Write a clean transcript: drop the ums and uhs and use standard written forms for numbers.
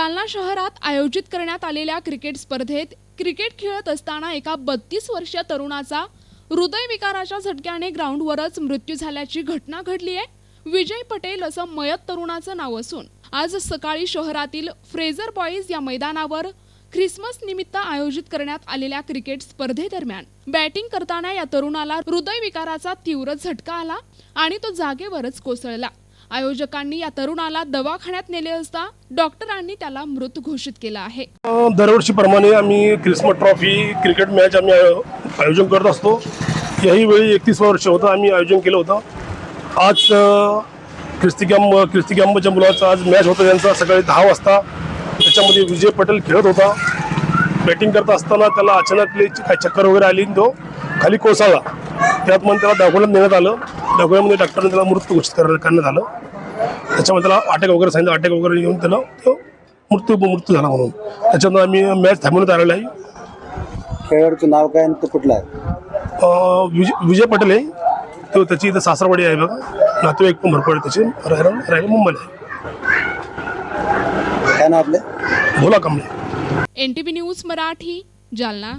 जालना शहरात आयोजित करण्यात आलेल्या क्रिकेट स्पर्धेत क्रिकेट खेळत असताना एका 32 वर्षीय तरुणाचा हृदयविकाराच्या झटक्याने ग्राउंडवरच मृत्यू झाल्याची घटना घडली आहे। विजय पटेल असं मयत तरुणाचं नाव असून आज सकाळी शहरातील फ्रेझर बॉईज या मैदानावर ख्रिसमस निमित्त आयोजित करण्यात आलेल्या क्रिकेट स्पर्धेदरम्यान बॅटिंग करताना या तरुणाला हृदयविकाराचा तीव्र झटका आला आणि तो जागेवरच कोसळला। आयोजकांनी या तरुणाला दवाखान्यात नेले असता डॉक्टरांनी त्याला मृत घोषित केला आहे। दरवर्षीप्रमाणे आम्ही ख्रिसमस ट्रॉफी क्रिकेट मॅच आम्ही आयोजन करत असतो। याही वेळी 31 वर्ष होतं आम्ही आयोजन केलं होतं। आज ख्रिस्ती कॅम्पच्या मुलाचं आज मॅच होतं त्यांचा सकाळी 10 वाजता। त्याच्यामध्ये विजय पटेल खेळत होता। बॅटिंग करत असताना त्याला अचानक काही चक्कर वगैरे आली, तो खाली कोसळला। त्यात मग त्याला दवाखान्यात नेण्यात आलं। दवाखान्यामध्ये डॉक्टरने त्याला मृत घोषित करण्यात आलं। त्याच्यामध्ये त्याला अटॅक वगैरे सांगितलं, अटॅक वगैरे येऊन त्याला मृत्यू झाला म्हणून त्याच्यानं आम्ही मॅच थांबवण्यात आलेला आहे। खेळाडूचं नाव काय आणि तो कुठला आहे? विजय पटेल आहे तो, त्याची इथं सासरवाडी आहे बघा, नातेवाईक पण भरपूर आहे त्याचे, राहायला मुंबईला आहे। काय नाव आपले? भोला कांबळे। NTV news Marathi, Jalna.